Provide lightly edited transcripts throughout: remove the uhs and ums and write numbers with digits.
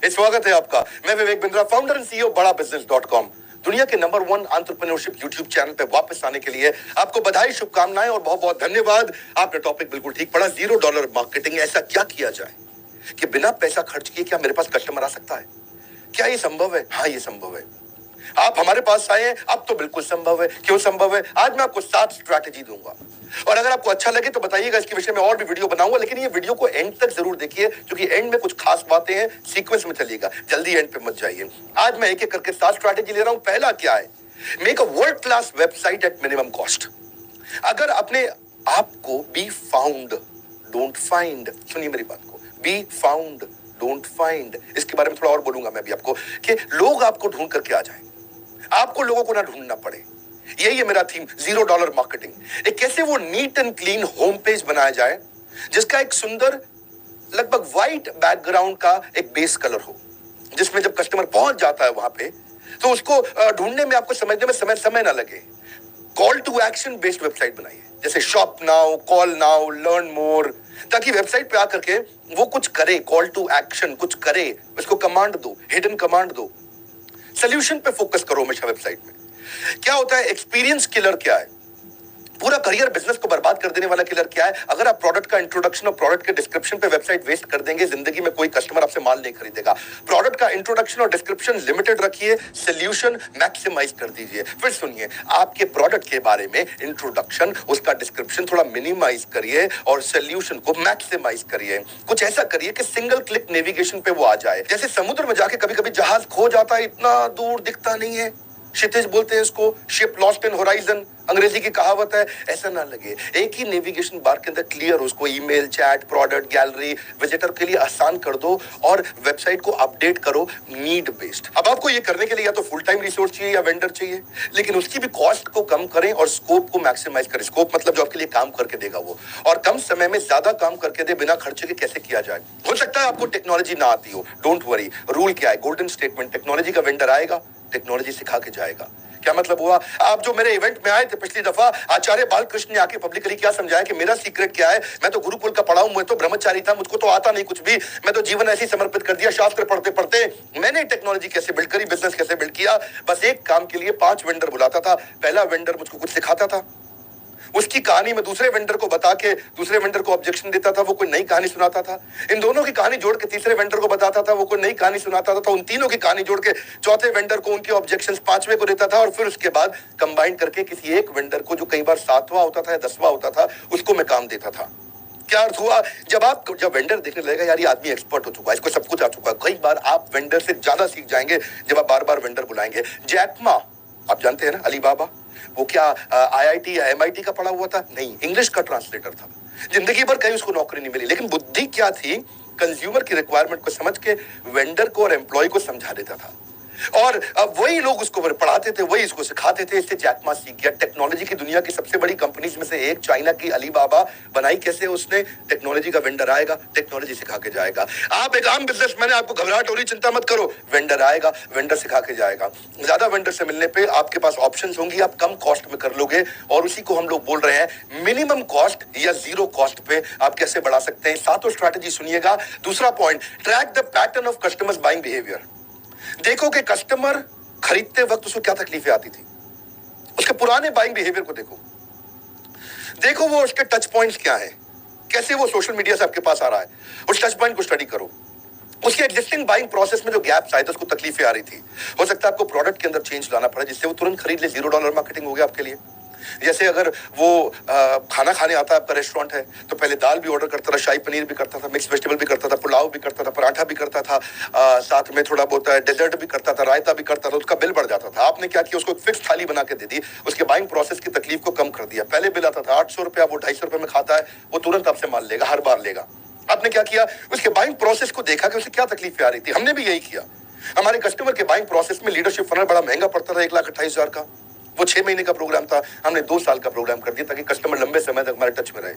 स्वागत है आपका। मैं Vivek Bindra, founder and CEO बड़ा बिजनेस.com। दुनिया के नंबर 1 एंटरप्रेन्योरशिप यूट्यूब चैनल पे वापस आने के लिए आपको बधाई, शुभकामनाएं और बहुत बहुत धन्यवाद। आपने टॉपिक बिल्कुल ठीक पढ़ा, $0 मार्केटिंग। ऐसा क्या किया जाए कि बिना पैसा खर्च किए क्या मेरे पास कस्टमर आ सकता है? क्या ये संभव है? हाँ, ये संभव है। आप हमारे पास आए हैं, अब तो बिल्कुल संभव है। क्यों संभव है? आज मैं आपको 7 स्ट्रैटेजी दूंगा और अगर आपको अच्छा लगे तो बताइएगा, इसके विषय में और भी वीडियो बनाऊंगा, लेकिन ये वीडियो को एंड तक जरूर देखिए क्योंकि एंड में कुछ खास बातें हैं। सीक्वेंस में चलिएगा, जल्दी एंड पे मत जाइए। आज मैं एक एक करके 7 स्ट्रैटेजी ले रहा हूं। पहला क्या है? Make a world class website at minimum cost. अगर अपने आपको बी फाउंड डोंट फाइंड, सुनिए मेरी बात को, बी फाउंड डोंट फाइंड, इसके बारे में थोड़ा और बोलूंगा मैं भी आपको कि लोग आपको ढूंढ करके आ जाए, आपको लोगों को ना ढूंढना पड़े। यही है मेरा थीम, $0 मार्केटिंग। एक कैसे वो neat and clean home page बनाया जाए जिसका एक सुंदर लगभग व्हाइट बैकग्राउंड का एक बेस कलर हो, जिसमें जब कस्टमर पहुंच जाता है वहां पे तो उसको ढूंढने में, आपको समझने में समय ना लगे। Call to action based website बनाइए, जैसे shop now, call now, learn more, ताकि वेबसाइट पे आकर के वो कुछ करे, कॉल टू एक्शन कुछ करे, उसको कमांड दो, हिडन कमांड दो। सोल्यूशन पे फोकस करो हमेशा वेबसाइट में। क्या होता है? एक्सपीरियंस किलर क्या है? पूरा करियर बिजनेस को बर्बाद कर देने वाला किलर क्या है? अगर आप प्रोडक्ट का इंट्रोडक्शन और प्रोडक्ट के डिस्क्रिप्शन पे वेबसाइट वेस्ट कर देंगे, जिंदगी में कोई कस्टमर आपसे माल नहीं खरीदेगा। प्रोडक्ट का इंट्रोडक्शन और डिस्क्रिप्शन लिमिटेड रखिए, सोल्यूशन मैक्सिमाइज कर दीजिए। फिर सुनिए, आपके प्रोडक्ट के बारे में इंट्रोडक्शन, उसका डिस्क्रिप्शन थोड़ा मिनिमाइज करिए और सोल्यूशन को मैक्सिमाइज करिए। कुछ ऐसा करिए कि सिंगल क्लिक नेविगेशन पे वो आ जाए। जैसे समुद्र में जाके कभी कभी जहाज खो जाता है, इतना दूर दिखता नहीं है, क्षितिज बोलते हैं इसको, शिप लॉस्ट इन होराइजन, अंग्रेजी की कहावत है। ऐसा ना लगे, एक ही नेविगेशन बार के अंदर क्लियर हो, उसको email, chat, product, gallery, visitor के लिए आसान कर दो और वेबसाइट को अपडेट करो नीड बेस्ड। अब आपको ये करने के लिए या तो फुल टाइम रिसोर्स चाहिए या वेंडर चाहिए, लेकिन उसकी भी कॉस्ट को कम करें और स्कोप को मैक्सिमाइज करें। स्कोप मतलब जो आपके लिए काम करके देगा वो, और कम समय में ज्यादा काम करके दे, बिना खर्चे के कैसे किया जाए। हो सकता है आपको टेक्नोलॉजी ना आती हो, डोंट वरी। रूल क्या है? गोल्डन स्टेटमेंट, टेक्नोलॉजी का वेंडर आएगा, टेक्नोलॉजी सिखा के जाएगा। क्या मतलब हुआ? आप जो मेरे इवेंट में आए थे पिछली दफा, आचार्य बालकृष्ण ने आके पब्लिकली क्या समझाया कि मेरा सीक्रेट क्या है? मैं तो गुरुकुल का पढ़ा हूं, मैं तो ब्रह्मचारी था, मुझको तो आता नहीं कुछ भी, मैं तो जीवन ऐसे ही समर्पित कर दिया। शास्त्र पढ़ते पढ़ते मैंने टेक्नोलॉजी कैसे बिल्ड करी, बिजनेस कैसे बिल्ड किया। बस एक काम के लिए 5 वेंडर बुलाता था। पहला वेंडर मुझको कुछ सिखाता था, उसकी कहानी मैं दूसरे वेंडर को बता के दूसरे वेंडर को ऑब्जेक्शन देता था, वो कोई नई कहानी सुनाता था। इन दोनों की कहानी जोड़ के तीसरे वेंडर को बताता था, वो कोई नई कहानी सुनाता था। उन तीनों की कहानी जोड़ के चौथे वेंडर को उनके ऑब्जेक्शंस, 5वें को देता था, और फिर उसके बाद कंबाइन करके किसी एक वेंडर को, जो कई बार 7वां होता था या 10वां होता था, उसको मैं काम देता था। क्या अर्थ हुआ? जब वेंडर देखने लगेगा यार ये आदमी एक्सपर्ट हो चुका है, इसको सब कुछ आ चुका है, कई बार आप वेंडर से ज्यादा सीख जाएंगे जब आप बार बार वेंडर बुलाएंगे। जैक मा, आप जानते हैं ना, अलीबाबा, वो क्या आईआईटी या एमआईटी का पढ़ा हुआ था? नहीं, इंग्लिश का ट्रांसलेटर था। जिंदगी भर कहीं उसको नौकरी नहीं मिली, लेकिन बुद्धि क्या थी? कंज्यूमर की रिक्वायरमेंट को समझ के वेंडर को और एम्प्लॉय को समझा देता था, और अब वही लोग उसको पढ़ाते थे, वही इसको सिखाते थे। इससे जैक मा सीख गया। टेक्नोलॉजी की दुनिया की सबसे बड़ी कंपनीज में से एक, चाइना की अलीबाबा, बनाई कैसे उसने? टेक्नोलॉजी का वेंडर आएगा, टेक्नोलॉजी सिखा के जाएगा। आप एक आम बिजनेसमैन है, आपको घबराहट हो रही, चिंता मत करो, वेंडर आएगा, वेंडर सिखा के जाएगा। ज्यादा वेंडर से मिलने पे आपके पास ऑप्शंस होंगी, आप कम कॉस्ट में कर लोगे, और उसी को हम लोग बोल रहे हैं मिनिमम कॉस्ट या 0 कॉस्ट पे आप कैसे बढ़ा सकते हैं। 7 स्ट्रैटेजी सुनिएगा। दूसरा point, track the pattern of customers buying behaviour. देखो कि कस्टमर खरीदते वक्त उसको क्या तकलीफें आती थी, उसके पुराने बाइंग बिहेवियर को देखो, देखो वो उसके टच पॉइंट्स क्या है, कैसे वो सोशल मीडिया से आपके पास आ रहा है, उस टच पॉइंट को स्टडी करो। उसके एग्जिस्टिंग बाइंग प्रोसेस में जो गैप्स आए थे, उसको तकलीफें आ रही थी, हो सकता है आपको प्रोडक्ट के अंदर चेंज लाना पड़े जिससे वो तुरंत खरीद ले। $0 मार्केटिंग हो गया आपके लिए। जैसे अगर वो खाना खाने आता है, आपका रेस्टोरेंट है, तो पहले दाल भी ऑर्डर करता था, शाही पनीर भी करता था, मिक्स वेजिटेबल भी करता था, पुलाव भी करता था, पराठा भी करता था, साथ में थोड़ा बहुत डेजर्ट भी करता था, रायता भी करता था, उसका बिल बढ़ जाता था। आपने क्या किया? उसको फिक्स थाली बना के दे दी, उसके बाइंग प्रोसेस की तकलीफ को कम कर दिया। पहले बिल आता था 800 रुपया, वो 250 रुपये में खाता है, वो तुरंत आपसे माल लेगा, हर बार लेगा। आपने क्या किया? उसके बाइंग प्रोसेस को देखा कि उसे क्या तकलीफें आ रही थी। हमने भी यही किया। हमारे कस्टमर के बाइंग प्रोसेस में लीडरशिप फनल बड़ा महंगा पड़ता था, 1,28,000 का, वो 6 महीने का प्रोग्राम था, हमने 2 साल का प्रोग्राम कर दिया ताकि कस्टमर लंबे समय तक हमारे टच में रहे।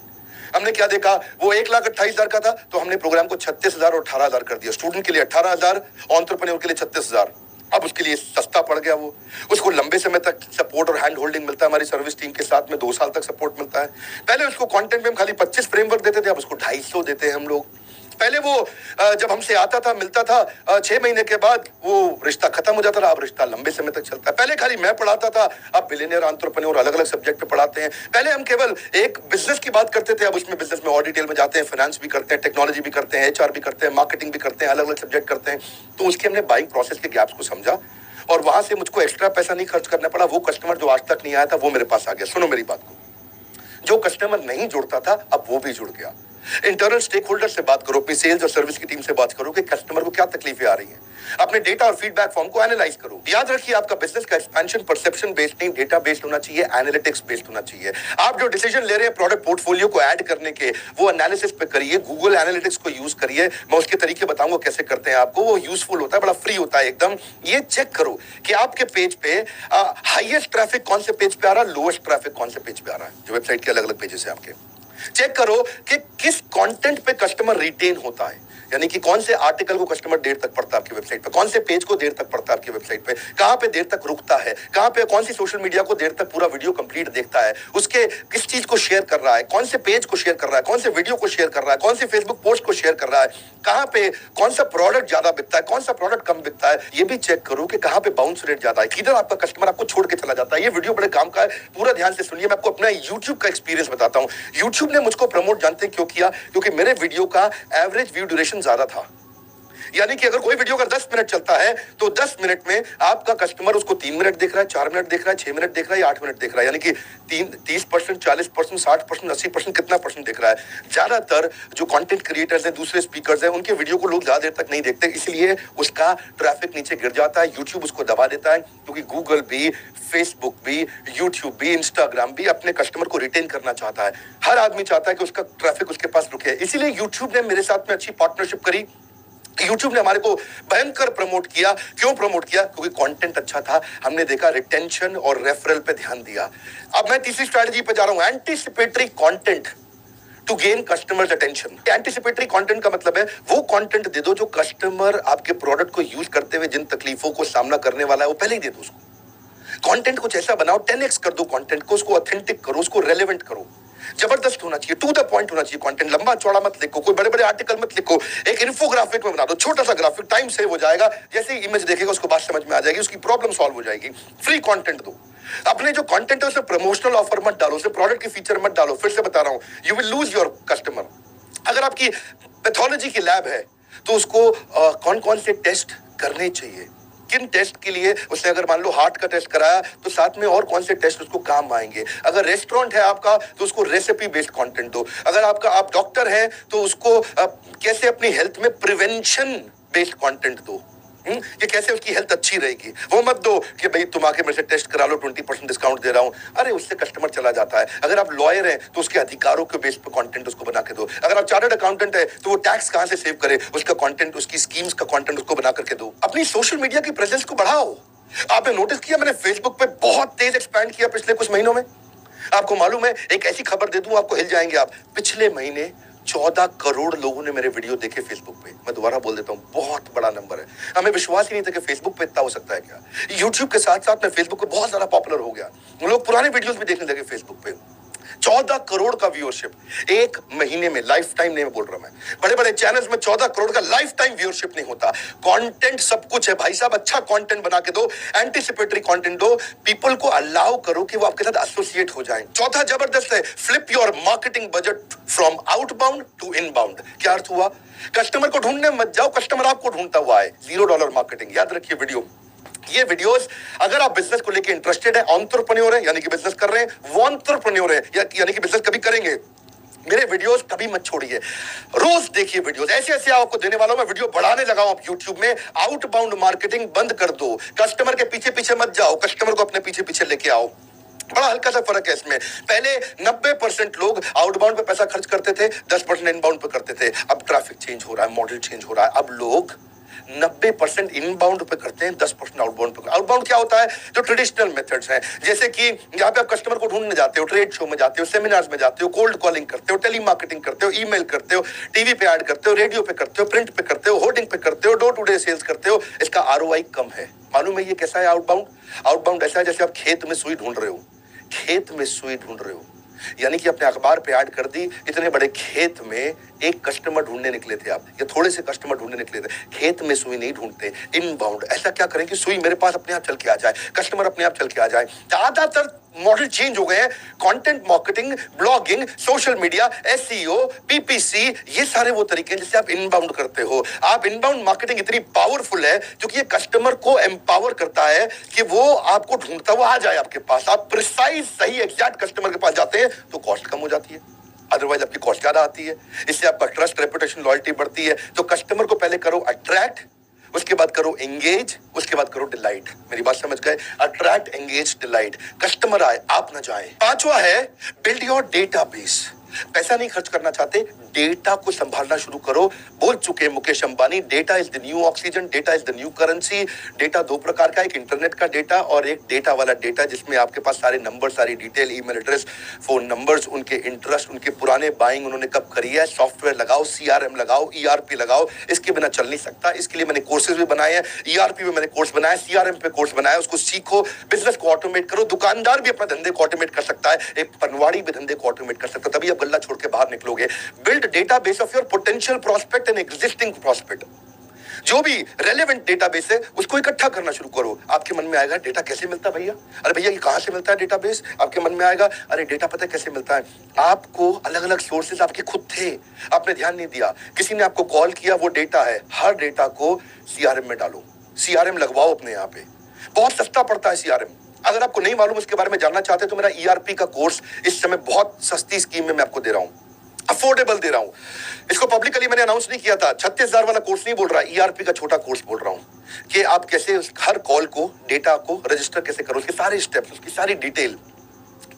हमने क्या देखा? वो 1,28,000 का था, तो हमने प्रोग्राम को 36,000 और 18,000 कर दिया। स्टूडेंट के लिए 18,000, एंटरप्रेन्योर के लिए 36,000। अब उसके लिए सस्ता पड़ गया, वो उसको लंबे समय तक सपोर्ट और हैंड होल्डिंग मिलता है हमारी सर्विस टीम के साथ में, 2 साल तक सपोर्ट मिलता है। पहले उसको कंटेंट में हम खाली 25 फ्रेमवर्क देते थे, अब उसको 250 देते हैं हम लोग। पहले वो जब हमसे आता था, मिलता था, 6 महीने के बाद वो रिश्ता खत्म हो जाता था। अब रिश्ता लंबे समय तक चलता है। पहले खाली मैं पढ़ाता था, अब बिलियनियर एंटरप्रेन्योर अलग अलग सब्जेक्ट पे पढ़ाते हैं। पहले हम केवल एक बिजनेस की बात करते थे, अब उसमें बिजनेस में और डिटेल में जाते हैं, फाइनेंस भी करते हैं, टेक्नोलॉजी भी करते हैं, HR भी करते हैं, मार्केटिंग भी करते हैं, अलग अलग सब्जेक्ट करते हैं। तो उसके हमने बाइंग प्रोसेस के गैप्स को समझा और वहां से मुझको एक्स्ट्रा पैसा नहीं खर्च करना पड़ा। वो कस्टमर जो आज तक नहीं आया था वो मेरे पास आ गया। सुनो मेरी बात को, जो कस्टमर नहीं जुड़ता था अब वो भी जुड़ गया। इंटरनल स्टेक होल्डर से बात करो, अपनी सेल्स और सर्विस की टीम से बात करो कि कस्टमर को क्या तकलीफें आ रही हैं। अपने डेटा और फीडबैक फॉर्म को एनालाइज करो। याद रखिए, आपका बिजनेस का एक्सपेंशन परसेप्शन बेस्ड नहीं, डेटा बेस्ड होना चाहिए, एनालिटिक्स बेस्ड होना चाहिए। आप जो डिसीजन ले रहे हैं प्रोडक्ट पोर्टफोलियो को ऐड करने के, वो एनालिसिस पे करिए, गूगल एनालिटिक्स को यूज करिए। मैं उसके तरीके बताऊंगा कैसे करते हैं आपको, वो यूजफुल होता है, बड़ा फ्री होता है एकदम। ये चेक करो कि आपके पेज पे हाईएस्ट ट्रैफिक कौन से पेज पे आ रहा है, लोएस्ट ट्रैफिक कौन से पेज पे आ रहा है, जो वेबसाइट के अलग अलग पेजेस है आपके। चेक करो कि किस कंटेंट पे कस्टमर रिटेन होता है, यानी कि कौन से आर्टिकल को कस्टमर देर तक पढ़ता है आपकी वेबसाइट पे, कौन से पेज को देर तक पढ़ता है आपकी वेबसाइट पे, कहां पे देर तक रुकता है, कहां पे कौन सी सोशल मीडिया को देर तक पूरा वीडियो कंप्लीट देखता है, उसके किस चीज को शेयर कर रहा है, कौन से पेज को शेयर कर रहा है, कौन से वीडियो को शेयर कर रहा है, कौन सी फेसबुक पोस्ट को शेयर कर रहा है, कहां पे कौन सा प्रोडक्ट ज्यादा बिकता है, कौन सा प्रोडक्ट कम बिकता है। ये भी चेक करो कि कहां पे बाउंस रेट ज्यादा है, किधर आपका कस्टमर आपको छोड़ के चला जाता है। ये वीडियो बड़े काम का है, पूरा ध्यान से सुनिए। मैं आपको अपना यूट्यूब का एक्सपीरियंस बताता हूं। यूट्यूब ने मुझको प्रमोट जानते क्यों किया? क्योंकि मेरे वीडियो का एवरेज व्यू ड्यूरेशन ज्यादा था। यानी कि अगर कोई वीडियो अगर 10 मिनट चलता है तो 10 मिनट में आपका कस्टमर उसको 3 मिनट देख रहा है, 4 मिनट देख रहा है, 6 मिनट देख रहा है या 8 मिनट देख रहा है। यानी कि 30%, 40%, 60%, 80% कितना परसेंट देख रहा है। ज्यादातर जो कंटेंट क्रिएटर्स हैं, दूसरे स्पीकर्स हैं, उनके वीडियो को लोग ज्यादा देर तक नहीं देखते, इसलिए उसका ट्रैफिक नीचे गिर जाता है। यूट्यूब उसको दबा देता है, क्योंकि गूगल भी, फेसबुक भी, यूट्यूब भी, इंस्टाग्राम भी अपने कस्टमर को रिटेन करना चाहता है। हर आदमी चाहता है कि उसका ट्रैफिक उसके पास रुके। इसीलिए यूट्यूब ने मेरे साथ में अच्छी पार्टनरशिप करी। यूट्यूब ने हमारे को भयंकर प्रमोट किया। क्यों प्रमोट किया? क्योंकि कंटेंट अच्छा था। हमने देखा रिटेंशन और रेफरल पे ध्यान दिया। अब मैं तीसरी स्ट्रैटेजी पे जा रहा हूं, anticipatory content to gain customers attention. Anticipatory content का मतलब है वो कंटेंट दे दो जो कस्टमर आपके प्रोडक्ट को यूज करते हुए जिन तकलीफों को सामना करने वाला है वो पहले ही दे दो उसको। कंटेंट कुछ ऐसा बनाओ, 10x कर दो कंटेंट को, उसको ऑथेंटिक करो, उसको रेलेवेंट करो, जबरदस्त होना चाहिए, टू द पॉइंट होना चाहिए कंटेंट। लंबा चौड़ा मत लिखो, कोई बड़े बड़े आर्टिकल मत लिखो, एक इन्फोग्राफिक में बना दो, छोटा सा ग्राफिक, टाइम सेव हो जाएगा। जैसे ही इमेज देखेगा उसको बात समझ में आ जाएगी, उसकी प्रॉब्लम सॉल्व हो जाएगी। फ्री कंटेंट दो। अपने जो कंटेंट है उसमें प्रमोशनल ऑफर मत डालो, उसमें प्रोडक्ट की फीचर मत डालो। फिर से बता रहा हूं, you will lose your customer. अगर आपकी पैथोलॉजी की लैब है तो उसको कौन कौन से टेस्ट करने चाहिए, किन टेस्ट के लिए उसने, अगर मान लो हार्ट का टेस्ट कराया तो साथ में और कौन से टेस्ट उसको काम आएंगे। अगर रेस्टोरेंट है आपका तो उसको रेसिपी बेस्ड कंटेंट दो। अगर आप डॉक्टर हैं तो उसको कैसे अपनी हेल्थ में प्रिवेंशन बेस्ड कंटेंट दो, कि कैसे उसकी हेल्थ अच्छी रहेगी। वो मत दो कि भाई तुम आके मेरे से टेस्ट करा लो, 20% डिस्काउंट दे रहा हूं। अरे उससे कस्टमर चला जाता है। अगर आप लॉयर हैं तो उसके अधिकारों के बेस पर कंटेंट उसको बना के दो। अगर आप चार्टर्ड अकाउंटेंट है तो वो टैक्स कहां से सेव करे, उसका कंटेंट, उसकी स्कीम्स का कंटेंट उसको बना करके दो। अपनी सोशल मीडिया की प्रेजेंस को बढ़ाओ। आपने नोटिस किया मैंने फेसबुक पे बहुत तेज एक्सपैंड किया पिछले कुछ महीनों में। आपको मालूम है, एक ऐसी खबर दे दूं आपको हिल जाएंगे आप। पिछले महीने 14 करोड़ लोगों ने मेरे वीडियो देखे फेसबुक पे। मैं दोबारा बोल देता हूं, बहुत बड़ा नंबर है। हमें विश्वास ही नहीं था कि फेसबुक पे इतना हो सकता है क्या। यूट्यूब के साथ साथ मैं फेसबुक पे बहुत ज्यादा पॉपुलर हो गया, लोग पुराने वीडियोस भी देखने लगे फेसबुक पे। 14 करोड़ का व्यूअरशिप एक महीने में, लाइफ टाइम नहीं बोल रहा मैं। बड़े बड़े चैनल्स में 14 करोड़ का लाइफ टाइम व्यूअरशिप नहीं होता। कंटेंट सब कुछ है भाई साहब, अच्छा कंटेंट बना के दो, एंटीसिपेटरी कंटेंट दो, पीपल को अलाउ करो कि वो आपके साथ एसोसिएट हो जाएं। चौथा जबरदस्त है, flip your marketing budget from outbound to inbound. क्या अर्थ हुआ? कस्टमर को ढूंढने मत जाओ, कस्टमर आपको ढूंढता हुआ है। $0 मार्केटिंग। याद रखिए ये वीडियोस, अगर आप बिजनेस को लेके इंटरेस्टेड है, एंटरप्रेन्योर है यानी कि बिजनेस कर रहे हैं, वो एंटरप्रेन्योर है यानी कि बिजनेस कभी करेंगे, मेरे वीडियोस कभी मत छोड़िए। रोज देखिए वीडियोस, ऐसे ऐसे आपको देने वाला हूं मैं। वीडियो बढ़ाने लगा हूं आप यूट्यूब में। आउटबाउंड मार्केटिंग बंद कर दो, कस्टमर के पीछे पीछे मत जाओ, कस्टमर को अपने पीछे पीछे लेके आओ। बड़ा हल्का सा फर्क है इसमें। पहले 90% लोग आउटबाउंड पे पैसा खर्च करते थे, 10% इनबाउंड पे करते थे। अब ट्रैफिक चेंज हो रहा है, मॉडल चेंज हो रहा है। अब लोग 90% इनबाउंड पे करते हैं, 10% आउटबाउंड पे। आउटबाउंड क्या होता है? जो ट्रेडिशनल मेथड्स हैं, जैसे कि यहाँ पे आप कस्टमर को ढूंढने जाते हो, ट्रेड शो में जाते हो, सेमिनार्स में जाते हो, कोल्ड कॉलिंग करते हो, टेली मार्केटिंग करते हो, ईमेल करते हो, टीवी पे ऐड करते हो, रेडियो पे करते हो, प्रिंट पे करते हो, होर्डिंग पे करते हो, डोर टू डे सेल्स करते हो। इसका ROI कम है। मालूम है ये कैसा है आउटबाउंड? आउटबाउंड ऐसा है जैसे आप खेत में सुई ढूंढ रहे हो, खेत में सुई ढूंढ रहे हो। यानी कि अपने अखबार पे ऐड कर दी, इतने बड़े खेत में एक कस्टमर ढूंढने निकले थे आप, या थोड़े से कस्टमर ढूंढने निकले थे। खेत में सुई नहीं ढूंढते, इनबाउंड। ऐसा क्या करें कि सुई मेरे पास अपने आप चल के आ जाए, कस्टमर अपने आप चल के आ जाए। ज्यादातर मॉडल चेंज हो गए हैं। Content marketing, blogging, social media, SEO, PPC, ये सारे वो तरीके हैं जिससे आप इनबाउंड करते हो। आप इनबाउंड मार्केटिंग इतनी पावरफुल है क्योंकि ये कस्टमर को एम्पावर करता है कि वो आपको ढूंढता हुआ आ जाए आपके पास। आप प्रिसाइज सही एग्जैक्ट कस्टमर के पास जाते हैं तो कॉस्ट कम हो जाती है, अदरवाइज आपकी कॉस्ट ज्यादा आती है। इससे आपका ट्रस्ट, रेपुटेशन, लॉयल्टी बढ़ती है। तो कस्टमर को पहले करो अट्रैक्ट, उसके बाद करो एंगेज, उसके बाद करो डिलाइट। मेरी बात समझ गए? Attract, engage, delight. कस्टमर आए, आप ना जाए। पांचवा है बिल्ड योर डेटाबेस। पैसा नहीं खर्च करना चाहते, डेटा को संभालना शुरू करो। बोल चुके Mukesh Ambani, data is the new oxygen, data is the new currency. Data दो प्रकार का, एक इंटरनेट का डेटा और एक डेटा वाला डेटा जिसमें आपके पास सारे नंबर, सारी detail, email address, phone numbers, उनके इंटरेस्ट, उनके पुराने बाइंग उन्होंने कब करी है। सॉफ्टवेयर लगाओ, सीआरएम लगाओ, ईआरपी लगाओ। इसके बिना चल नहीं सकता। इसके लिए मैंने कोर्सेज भी बनाए हैं। ईआरपी में मैंने कोर्स बनाया, सीआरएम पे कोर्स बनाया। उसको सीखो, बिजनेस को ऑटोमेट करो। दुकानदार भी अपने धंधे को ऑटोमेट कर सकता है, एक पनवाड़ी भी धंधे को ऑटोमेट कर सकता है। तभी आप गल्ला छोड़ के बाहर निकलोगे। Build database of your potential prospect and existing prospect. जो भी रेलेवेंट डेटाबेस है उसको इकट्ठा करना शुरू करो। आपके मन में आएगा डेटा कैसे मिलता है भैया? अरे भैया ये कहां से मिलता है डेटाबेस? आपके मन में आएगा अरे डेटा पता है कैसे मिलता है? आपको अलग अलग सोर्सेज आपके खुद थे, आपने ध्यान नहीं दिया। किसी ने आपको कॉल किया, वो डेटा है। हर डेटा को सीआरएम में डालो, सीआरएम लगवाओ अपने यहाँ पे। बहुत सस्ता पड़ता है सीआरएम। अगर आपको नहीं मालूम, उसके बारे में जानना चाहते हैं तो मेरा ईआरपी का कोर्स इस समय बहुत सस्ती स्कीम में मैं आपको दे रहा हूं, अफोर्डेबल दे रहा हूं। इसको पब्लिकली मैंने अनाउंस नहीं किया था। 36,000 वाला कोर्स नहीं बोल रहा, ईआरपी का छोटा कोर्स बोल रहा हूं कि आप कैसे हर कॉल को, डेटा को रजिस्टर कैसे करो, उसके सारे स्टेप्स, उसकी सारी डिटेल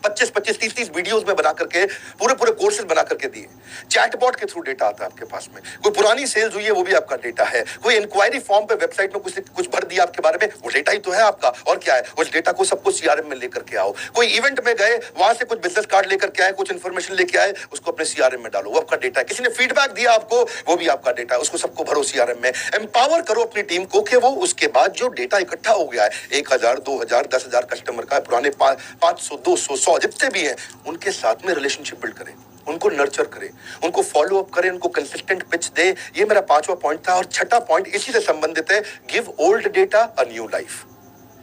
25-25, 30-30 वीडियोस में बना करके पूरे कोर्सेज बना करके दिए। चैटबॉट के थ्रू डेटा आता है आपके पास में। कोई पुरानी सेल्स हुई है वो भी आपका डेटा है। कोई इंक्वायरी फॉर्म पे वेबसाइट में कुछ भर दिया आपके बारे में, वो डेटा ही तो है आपका। और क्या है, उस डेटा को सबको सीआरएम में लेकर के आओ। कोई इवेंट में गए, वहां से कुछ बिजनेस कार्ड लेकर के आए, कुछ इंफॉर्मेशन लेके आए, उसको अपने सीआरएम में डालो, वो आपका डेटा है। किसी ने फीडबैक दिया आपको, वो भी आपका डेटा है, उसको सबको भरो सीआरएम में। एम्पावर करो अपनी टीम को कि वो उसके बाद जो डेटा इकट्ठा हो गया है, 1,000, 2,000, 10,000 कस्टमर का, पुराने 500, 200, 100 जितने भी हैं, उनके साथ में रिलेशनशिप बिल्ड करें, उनको नर्चर करें, उनको फॉलो अप करें, उनको कंसिस्टेंट पिच दे। ये मेरा 5वां पॉइंट था। और 6ठा पॉइंट इसी से संबंधित है, give old data a new life.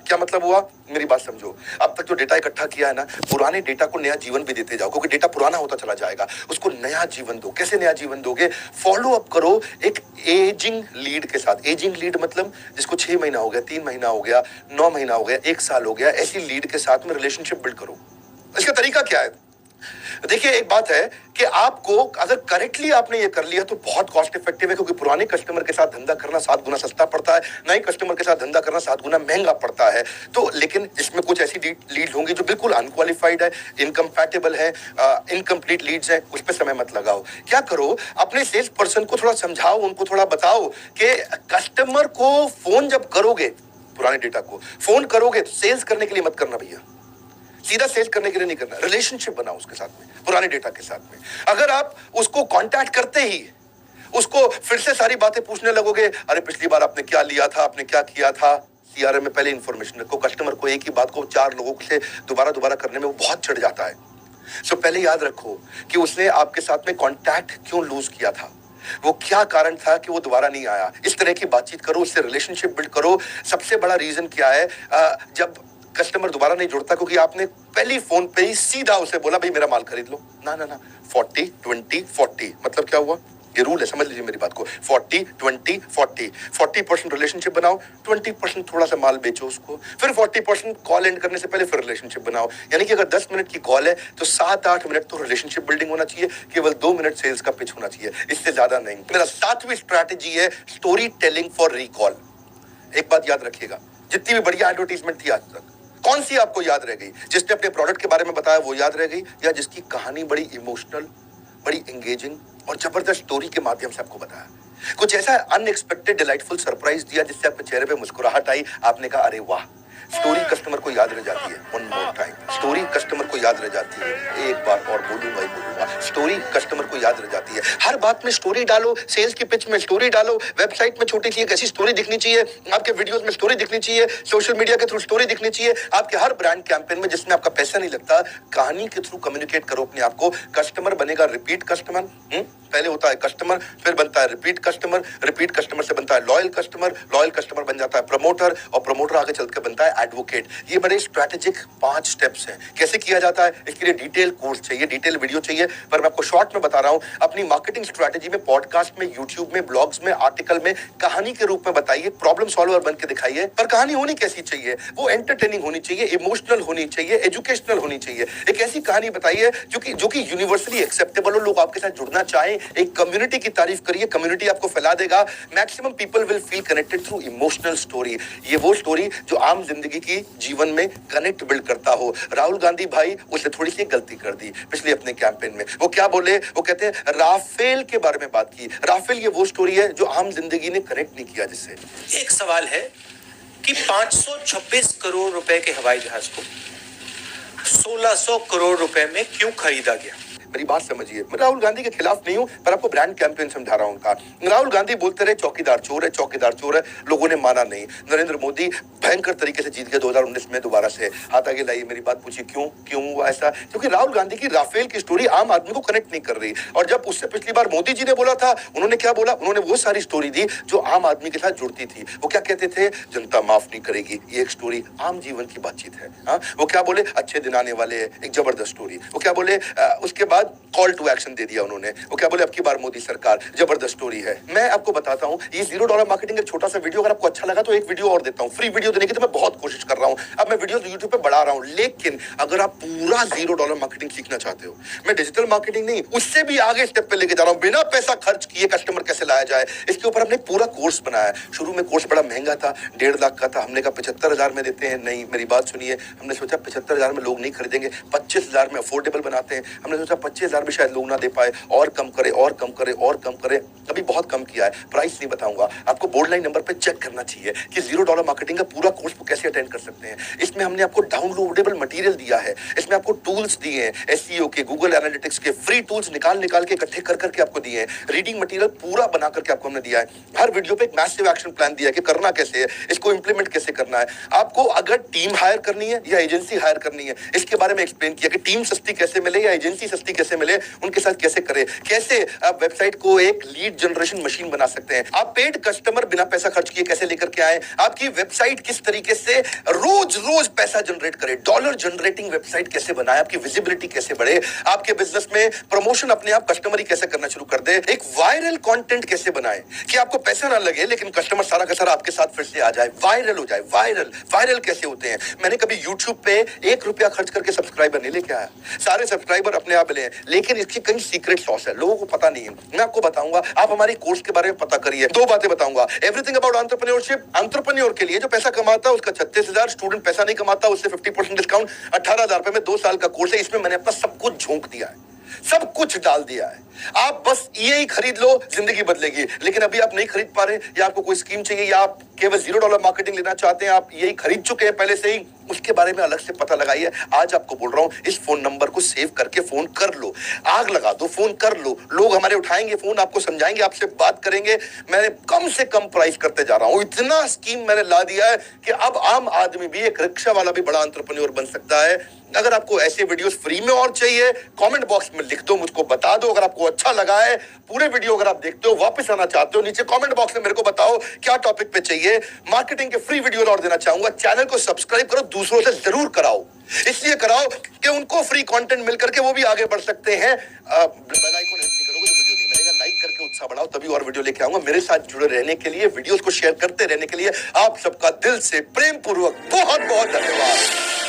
क्या मतलब हुआ? मेरी बात समझो। अब तक जो डेटा इकट्ठा किया है ना, पुराने डेटा को नया जीवन भी देते जाओ, क्योंकि डेटा पुराना होता चला जाएगा। उसको नया जीवन दो। कैसे नया जीवन दोगे? फॉलो अप करो एक एजिंग लीड के साथ। एजिंग लीड मतलब जिसको 6 महीना हो गया, 3 महीना हो गया, 9 महीना हो गया, 1 साल हो गया, ऐसी लीड के साथ में रिलेशनशिप बिल्ड करो। इसका तरीका क्या है? देखिए, एक बात है कि आपको अगर करेक्टली आपने ये कर लिया तो बहुत कॉस्ट इफेक्टिव है, क्योंकि पुराने कस्टमर के साथ धंधा करना 7 गुना सस्ता पड़ता है, नए कस्टमर के साथ धंधा करना 7 गुना महंगा पड़ता है। तो लेकिन इसमें कुछ ऐसी लीड होंगी जो बिल्कुल अनक्वालिफाइड है, इनकम्पैटिबल है, इनकम्प्लीट लीड्स है, उस पर समय मत लगाओ। क्या करो, अपने सेल्स पर्सन को थोड़ा समझाओ, उनको थोड़ा बताओ कि कस्टमर को फोन जब करोगे, पुराने डेटा को फोन करोगे तो सेल्स करने के लिए मत करना भैया, सीधा सेल्स करने के लिए नहीं करना। रिलेशनशिप बनाओ उसके साथ में, पुराने डेटा के साथ में। अगर आप उसको कांटेक्ट करते ही उसको फिर से सारी बातें पूछने लगोगे, अरे पिछली बार आपने क्या लिया था, आपने क्या किया था, सीआरएम में पहले इंफॉर्मेशन रखो। कस्टमर को एक ही बात को 4 लोगों से दोबारा करने में वो बहुत चिढ़ जाता है। सो पहले याद रखो कि उसने आपके साथ में कांटेक्ट क्यों लूज किया था, वो क्या कारण था कि वो दोबारा नहीं आया। इस तरह की बातचीत करो, उससे रिलेशनशिप बिल्ड करो। सबसे बड़ा रीजन क्या है, जब कस्टमर दोबारा नहीं जुड़ता, क्योंकि आपने पहली फोन पे ही सीधा उसे बोला भाई मेरा माल खरीद लो। ना 40, 20, 40 मतलब क्या हुआ? ये रूल है, समझ लीजिए मेरी बात को। 40, 20, 40, 40% रिलेशनशिप बनाओ, 20% थोड़ा सा माल बेचो उसको, फिर 40% कॉल एंड करने से पहले फिर रिलेशनशिप बनाओ। यानी कि अगर 10 मिनट की कॉल है तो 7-8 मिनट तो रिलेशनशिप बिल्डिंग होना चाहिए, केवल 2 मिनट सेल्स का पिच होना चाहिए, इससे ज्यादा नहीं। मेरा 7वीं स्ट्रैटेजी है स्टोरी टेलिंग फॉर रिकॉल। एक बात याद रखिएगा, जितनी भी बढ़िया एडवर्टीजमेंट थी आज तक, कौन सी आपको याद रह गई? जिसने अपने प्रोडक्ट के बारे में बताया वो याद रह गई, या जिसकी कहानी बड़ी इमोशनल, बड़ी एंगेजिंग और जबरदस्त स्टोरी के माध्यम से आपको बताया, कुछ ऐसा अनएक्सपेक्टेड डिलाइटफुल सरप्राइज दिया जिससे आपके चेहरे पे मुस्कुराहट आई, आपने कहा अरे वाह, स्टोरी कस्टमर को याद रह जाती है। One more time, story customer को याद रह जाती है। एक बार और बोलूंगा ही बोलूंगा, स्टोरी कस्टमर को याद रह जाती है। हर बात में स्टोरी डालो, सेल्स की पिच में स्टोरी डालो, वेबसाइट में छोटी सी एक ऐसी स्टोरी दिखनी चाहिए, आपके वीडियोस में स्टोरी दिखनी चाहिए, सोशल मीडिया के थ्रू स्टोरी दिखनी चाहिए। आपके हर ब्रांड कैंपेन में जिसमें आपका पैसा नहीं लगता, कहानी के थ्रू कम्युनिकेट करो अपने आप को। कस्टमर बनेगा रिपीट कस्टमर। पहले होता है कस्टमर, फिर बनता है रिपीट कस्टमर, रिपीट कस्टमर से बनता है लॉयल कस्टमर, लॉयल कस्टमर बन जाता है प्रमोटर, और प्रमोटर आगे चलकर बनता है एडवोकेट। ये बड़े स्ट्रेटेजिक 5 स्टेप्स हैं। कैसे किया जाता है, इसके लिए डिटेल कोर्स चाहिए, डिटेल वीडियो चाहिए, पर मैं आपको शॉर्ट में बता रहा हूं। अपनी मार्केटिंग स्ट्रेटेजी में, पॉडकास्ट में, यूट्यूब में, ब्लॉग्स में, आर्टिकल में कहानी के रूप में बताइए, प्रॉब्लम सॉल्वर बन के दिखाइए। पर कहानी होनी कैसी चाहिए, वो एंटरटेनिंग होनी चाहिए, इमोशनल होनी चाहिए, एजुकेशनल होनी चाहिए। एक ऐसी कहानी बताइए जो कि यूनिवर्सली एक्सेप्टेबल हो, लोग आपके साथ जुड़ना चाहें। एक कम्युनिटी की तारीफ करिए, कम्युनिटी आपको फैला देगा। Maximum people will feel connected through emotional story. ये वो स्टोरी जो आम जिंदगी की जीवन में कनेक्ट बिल्ड करता हो। राहुल गांधी भाई उसने थोड़ी सी गलती कर दी पिछले अपने कैंपेन में। वो क्या बोले, वो कहते हैं राफेल के बारे में बात की। राफेल ये वो स्टोरी है जो आम जिंदगी ने कनेक्ट नहीं किया जिससे। एक सवाल है कि 526 करोड़ रुपए के हवाई जहाज को 1600 करोड़ रुपए में क्यों खरीदा गया? मेरी बात समझिए, मैं राहुल गांधी के खिलाफ नहीं हूं, पर आपको ब्रांड कैंपेन समझा रहा हूं उनका। राहुल गांधी बोलते रहे चौकीदार चोर है, चौकीदार चोर है, लोगों ने माना नहीं। नरेंद्र मोदी भयंकर तरीके से जीत गए 2019 में दोबारा से। हाथ आगे लाइए, मेरी बात पूछिए क्यों हुआ ऐसा? क्योंकि राहुल गांधी की राफेल की स्टोरी आम आदमी को कनेक्ट नहीं कर रही। और जब उससे पिछली बार मोदी जी ने बोला था, उन्होंने क्या बोला? उन्होंने वो सारी स्टोरी दी जो आम आदमी के साथ जुड़ती थी। वो क्या कहते थे? जनता माफ नहीं करेगी। ये एक स्टोरी आम जीवन की बातचीत है। हाँ, वो क्या बोले? अच्छे दिन आने वाले हैं, एक जबरदस्त स्टोरी। वो क्या बोले? उसके बाद कॉल टू एक्शन दे दिया उन्होंने। वो क्या बोले? अब की बार मोदी सरकार, जबरदस्त स्टोरी है। मैं आपको बताता हूं, ये $0 मार्केटिंग एक छोटा सा वीडियो, अगर आपको अच्छा लगा तो एक वीडियो और देता हूं, फ्री वीडियो देने की तो मैं बहुत कोशिश कर रहा हूं। अब मैं वीडियो यूट्यूब पे बढ़ा रहा हूं, लेकिन अगर आप पूरा $0 मार्केटिंग सीखना चाहते हो, मैं डिजिटल मार्केटिंग नहीं, उससे भी आगे स्टेप पे लेके जा रहा हूं। बिना पैसा खर्च किए कस्टमर कैसे लाया जाए, इसके ऊपर हमने पूरा कोर्स बनाया है। शुरू में कोर्स बड़ा महंगा था, 1.5 लाख का था। हमने कहा 75,000 में देते हैं। नहीं, मेरी बात सुनिए, हमने सोचा 75,000 में लोग नहीं खरीदेंगे, 25,000 में अफोर्डेबल बनाते हैं। हमने सोचा 25,000 में शायद लोग ना दे पाए, और कम करे, और कम करे, और कम करे। अभी बहुत कम किया है, प्राइस नहीं बताऊंगा आपको। बोर्ड लाइन नंबर पे चेक करना चाहिए कि $0 मार्केटिंग का पूरा कोर्स को कैसे अटेंड कर सकते हैं। इसमें हमने आपको डाउनलोडेबल मटेरियल दिया है, इसमें आपको टूल्स दिए हैं, एसईओ के, गूगल एनालिटिक्स के फ्री टूल्स निकाल के इकट्ठे कर करके आपको दिए हैं। रीडिंग मटेरियल पूरा बना करके आपको हमने दिया है। हर वीडियो पे एक मैसिव एक्शन प्लान दिया है कि करना कैसे है, इसको इंप्लीमेंट कैसे करना है। आपको अगर टीम हायर करनी है या एजेंसी हायर करनी है, इसके बारे में एक्सप्लेन किया कि टीम सस्ती कैसे मिले या एजेंसी सस्ती कैसे मिले, उनके साथ कैसे करें, कैसे आप वेबसाइट को एक लीड जनरेशन मशीन बना सकते हैं। आप पेड कस्टमर बिना पैसा खर्च किए कैसे लेकर के आए, आपकी वेबसाइट किस तरीके से रोज रोज पैसा जनरेट करे, डॉलर जनरेटिंग वेबसाइट कैसे बनाए, आपकी विजिबिलिटी कैसे बढ़े, आपके बिजनेस में प्रमोशन अपने आप कस्टमर ही कैसे करना शुरू कर दे, एक वायरल कंटेंट कैसे बनाए कि आपको पैसा ना लगे लेकिन कस्टमर सारा का सारा आपके साथ फिर से आ जाए, वायरल हो जाए। वायरल कैसे होते हैं? मैंने कभी YouTube पे ₹1 खर्च करके सब्सक्राइबर नहीं लेके आया, सारे सब्सक्राइबर अपने आप मिले, लेकिन इसकी कई सीक्रेट सॉस है, लोगों को पता नहीं है। मैं आपको बताऊंगा, आप हमारी कोर्स के बारे में पता करिए। 2 बातें बताऊंगा, एवरीथिंग अबाउट एंटरप्रेन्योरशिप। एंटरप्रेन्योर के लिए जो पैसा कमाता है उसका 36,000, स्टूडेंट पैसा नहीं कमाता उससे 50% डिस्काउंट, 18,000 रुपए में 2 साल का कोर्स है। इसमें मैंने अपना सब कुछ झोंक दिया है, सब कुछ डाल दिया है। आप बस यही खरीद लो, जिंदगी बदलेगी। लेकिन अभी आप नहीं खरीद पा रहे, या आपको कोई स्कीम चाहिए, या आप केवल $0 मार्केटिंग लेना चाहते हैं, आप यही खरीद चुके हैं पहले से ही, उसके बारे में अलग से पता लगाइए। आज आपको बोल रहा हूं, इस फोन नंबर को सेव करके फोन कर लो, आग लगा दो, फोन कर लो। लोग हमारे उठाएंगे फोन, आपको समझाएंगे, आपसे बात करेंगे। मैंने कम से कम प्राइस करते जा रहा हूं, इतना स्कीम मैंने ला दिया है कि अब आम आदमी भी, एक रिक्शा वाला भी बड़ा एंटरप्रेन्योर बन सकता है। अगर आपको ऐसे वीडियोस फ्री में और चाहिए, कमेंट बॉक्स में लिख दो, मुझको बता दो। अगर आपको अच्छा लगा है, पूरे वीडियो अगर आप देखते हो, वापस आना चाहते हो, नीचे कमेंट बॉक्स में मेरे को बताओ क्या टॉपिक पे चाहिए। मार्केटिंग के फ्री वीडियो और देना चाहूंगा। चैनल को सब्सक्राइब करो, दूसरों से जरूर कराओ, इसलिए कराओ कि उनको फ्री कंटेंट मिल करके वो भी आगे बढ़ सकते हैं। बेल आइकन हिट नहीं करोगे तो वीडियो नहीं मिलेगा। लाइक करके उत्साह बढ़ाओ, तभी और वीडियो लेके आऊंगा। मेरे साथ जुड़े रहने के लिए, वीडियोस को शेयर करते रहने के लिए आप सबका दिल से प्रेम पूर्वक बहुत बहुत धन्यवाद।